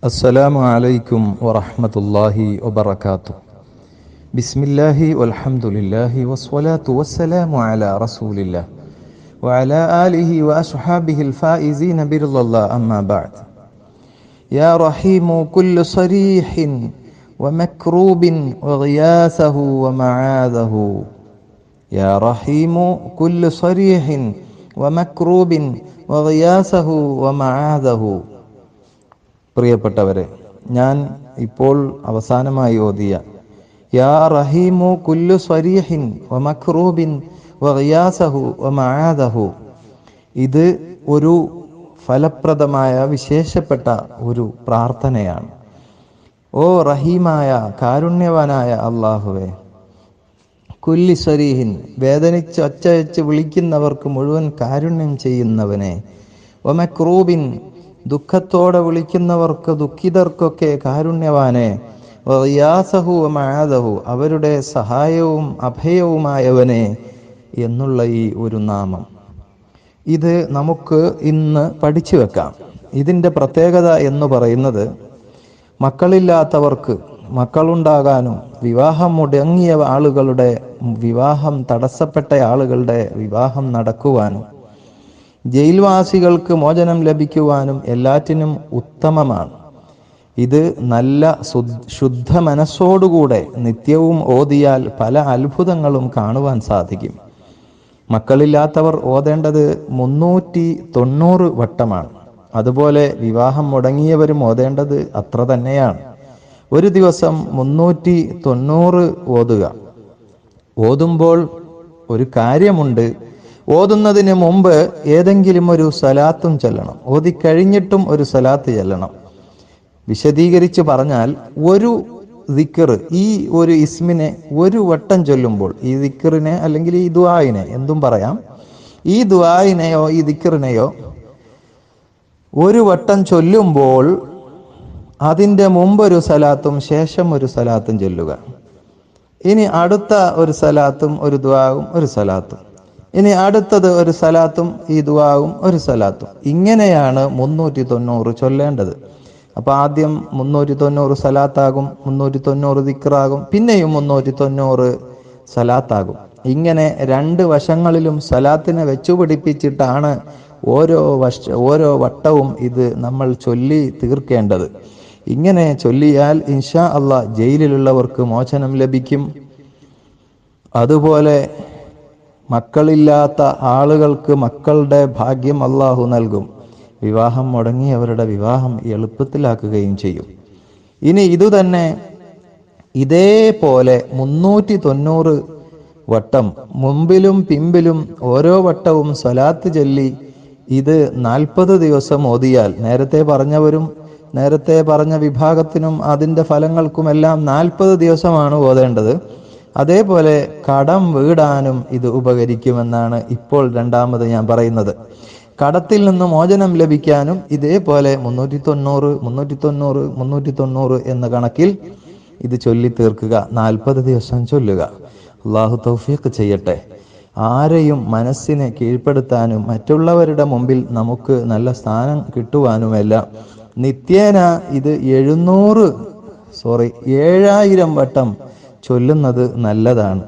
അസ്സലാമു അലൈക്കും വറഹ്മത്തുള്ളാഹി വബറകാതുഹു. ബിസ്മില്ലാഹി വൽഹംദുലില്ലാഹി വസ്സലാത്തു വസ്സലാമു അലാ റസൂലില്ലാഹ് വഅലാ ആലിഹി വഅസ്ഹാബിഹിൽ ഫായിസീന ബിറിളല്ലാഹ് അമ്മാ ബഅദ്. യാ റഹീമു കുല്ലു സരീഹിൻ വമക്രൂബിൻ വഗിയാസഹു വമആദഹു. യാ റഹീമു കുല്ലു സരീഹിൻ വമക്രൂബിൻ വഗിയാസഹു വമആദഹു. പ്രിയപ്പെട്ടവരെ, ഞാൻ ഇപ്പോൾ അവസാനമായി ഓതിയ യാ റഹീമു കുല്ലു സ്വരീഹിൻ വമക്രൂബിൻ വഗിയാസഹു വമആദഹു, ഇത് ഒരു ഫലപ്രദമായ വിശേഷപ്പെട്ട ഒരു പ്രാർത്ഥനയാണ്. ഓ റഹീമായ കാരുണ്യവാനായ അല്ലാഹുവേ, കുല്ലി സ്വരീഹിൻ, വേദനിച്ച് ഒച്ചവെച്ച് വിളിക്കുന്നവർക്ക് മുഴുവൻ കാരുണ്യം ചെയ്യുന്നവനെ, വമക്രൂബിൻ, ദുഃഖത്തോടെ വിളിക്കുന്നവർക്ക് ദുഃഖിതർക്കൊക്കെ കാരുണ്യവാനെ, വഗിയാസഹു വമആദഹു, അവരുടെ സഹായവും അഭയവുമായവനെ എന്നുള്ള ഈ ഒരു നാമം, ഇത് നമുക്ക് ഇന്ന് പഠിച്ചു വെക്കാം. ഇതിൻ്റെ പ്രത്യേകത എന്ന് പറയുന്നത്, മക്കളില്ലാത്തവർക്ക് മക്കളുണ്ടാകാനും, വിവാഹം മുടങ്ങിയ ആളുകളുടെ, വിവാഹം തടസ്സപ്പെട്ട ആളുകളുടെ വിവാഹം നടക്കുവാനും, ജയിൽവാസികൾക്ക് മോചനം ലഭിക്കുവാനും എല്ലാറ്റിനും ഉത്തമമാണ്. ഇത് നല്ല ശുദ്ധ മനസ്സോടുകൂടെ നിത്യവും ഓതിയാൽ പല അത്ഭുതങ്ങളും കാണുവാൻ സാധിക്കും. മക്കളില്ലാത്തവർ ഓതേണ്ടത് 390 വട്ടമാണ്. അതുപോലെ വിവാഹം മുടങ്ങിയവരും ഓതേണ്ടത് അത്ര തന്നെയാണ്. ഒരു ദിവസം 390 ഓതുക. ഓതുമ്പോൾ ഒരു കാര്യമുണ്ട്, ഓതുന്നതിന് മുമ്പ് ഏതെങ്കിലും ഒരു സലാത്തും ചൊല്ലണം. ഓതിക്കഴിഞ്ഞിട്ടും ഒരു സലാത്ത് ചൊല്ലണം. വിശദീകരിച്ച് പറഞ്ഞാൽ, ഒരു ദിക്ർ, ഈ ഒരു ഇസ്മിനെ ഒരു വട്ടം ചൊല്ലുമ്പോൾ, ഈ ദിക്റിനെ അല്ലെങ്കിൽ ഈ ദുആഇനെ എന്തും പറയാം, ഈ ദുആഇനെയോ ഈ ദിക്റിനെയോ ഒരു വട്ടം ചൊല്ലുമ്പോൾ അതിൻ്റെ മുമ്പൊരു സലാത്തും ശേഷം ഒരു സലാത്തും ചൊല്ലുക. ഇനി അടുത്ത ഒരു സലാത്തും ഒരു ദുആവും ഒരു സലാത്തും, ഇനി അടുത്തത് ഒരു സലാത്തും ഈ ദുആവും ഒരു സലാത്തും. ഇങ്ങനെയാണ് 390 ചൊല്ലേണ്ടത്. അപ്പൊ ആദ്യം 390 സലാത്താകും, 390 ദിക്റാകും, പിന്നെയും 390 സലാത്താകും. ഇങ്ങനെ രണ്ട് വശങ്ങളിലും സലാത്തിനെ വെച്ചുപിടിപ്പിച്ചിട്ടാണ് ഓരോ വട്ടവും ഇത് നമ്മൾ ചൊല്ലി തീർക്കേണ്ടത്. ഇങ്ങനെ ചൊല്ലിയാൽ ഇൻഷാ അല്ലാഹ് ജയിലിലുള്ളവർക്ക് മോചനം ലഭിക്കും. അതുപോലെ മക്കളില്ലാത്ത ആളുകൾക്ക് മക്കളുടെ ഭാഗ്യം അല്ലാഹു നൽകും. വിവാഹം മുടങ്ങിയവരുടെ വിവാഹം എളുപ്പത്തിലാക്കുകയും ചെയ്യും. ഇനി ഇതുതന്നെ ഇതേപോലെ 390 വട്ടം മുമ്പിലും പിമ്പിലും ഓരോ വട്ടവും സ്വലാത്ത് ചൊല്ലി ഇത് 40 ദിവസം ഓതിയാൽ, നേരത്തെ പറഞ്ഞവരും നേരത്തെ പറഞ്ഞ വിഭാഗത്തിനും അതിൻ്റെ ഫലങ്ങൾക്കുമെല്ലാം 40 ദിവസമാണ് ഓതേണ്ടത്. അതേപോലെ കടം വീടാനും ഇത് ഉപകരിക്കുമെന്നാണ് ഇപ്പോൾ രണ്ടാമത് ഞാൻ പറയുന്നത്. കടത്തിൽ നിന്ന് മോചനം ലഭിക്കാനും ഇതേപോലെ 390 390 390 എന്ന കണക്കിൽ ഇത് ചൊല്ലി തീർക്കുക. 40 ദിവസം ചൊല്ലുക. അള്ളാഹു തൗഫീഖ് ചെയ്യട്ടെ. ആരെയും മനസ്സിനെ കീഴ്പ്പെടുത്താനും മറ്റുള്ളവരുടെ മുമ്പിൽ നമുക്ക് നല്ല സ്ഥാനം കിട്ടുവാനുമെല്ലാം നിത്യേന ഇത് 7000 വട്ടം ചൊല്ലുന്നത് നല്ലതാണ്.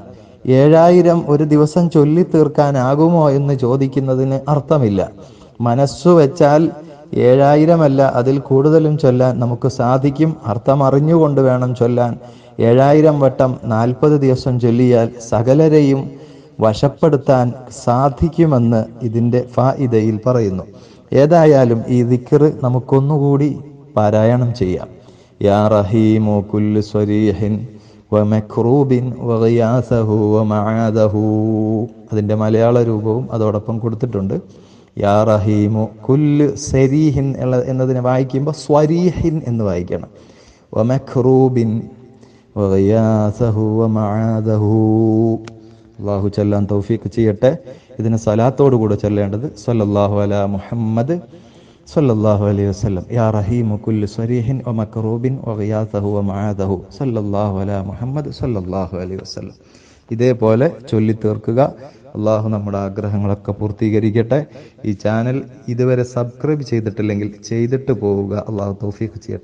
7000 ഒരു ദിവസം ചൊല്ലി തീർക്കാനാകുമോ എന്ന് ചോദിക്കുന്നതിന് അർത്ഥമില്ല. മനസ്സു വെച്ചാൽ 7000 അല്ല, അതിൽ കൂടുതലും ചൊല്ലാൻ നമുക്ക് സാധിക്കും. അർത്ഥം അറിഞ്ഞുകൊണ്ട് വേണം ചൊല്ലാൻ. 7000 വട്ടം 40 ദിവസം ചൊല്ലിയാൽ സകലരെയും വശപ്പെടുത്താൻ സാധിക്കുമെന്ന് ഇതിൻ്റെ ഫായിദയിൽ പറയുന്നു. ഏതായാലും ഈ ദിക്ർ നമുക്കൊന്നുകൂടി പാരായണം ചെയ്യാം. യാ റഹീമു കുല്ലു സ്വരീഹിൻ വമക്രൂബിൻ വഗിയാസഹു വമആദഹു. അതിൻ്റെ മലയാള രൂപവും അതോടൊപ്പം കൊടുത്തിട്ടുണ്ട്. യാ റഹീമു കുല്ലു സരീഹിൻ എന്നതിനെ വായിക്കുമ്പോൾ സ്വരീഹിൻ എന്ന് വായിക്കണം. വമക്രൂബിൻ വഗിയാസഹു വമആദഹു. അല്ലാഹു ചൊല്ലാൻ തൗഫീഖ് ചെയ്യട്ടെ. ഇതിന് സലാത്തോടു കൂടെ ചൊല്ലേണ്ടത് സല്ലല്ലാഹു അലാ മുഹമ്മദ് സല്ലല്ലാഹു അലൈഹി വസല്ലം. യാ റഹീമു കുല്ലു സ്വരീഹിൻ വമക്രൂബിൻ വഗിയാസഹു വമആദഹു സല്ലല്ലാഹു അലാ മുഹമ്മദ് സല്ലല്ലാഹു അലൈഹി വസല്ലം. ഇതേപോലെ ചൊല്ലി തീർക്കുക. അള്ളാഹു നമ്മുടെ ആഗ്രഹങ്ങളൊക്കെ പൂർത്തീകരിക്കട്ടെ. ഈ ചാനൽ ഇതുവരെ സബ്സ്ക്രൈബ് ചെയ്തിട്ടില്ലെങ്കിൽ ചെയ്തിട്ട് പോവുക. അള്ളാഹു തൗഫീഖ് ചെയ്യട്ടെ.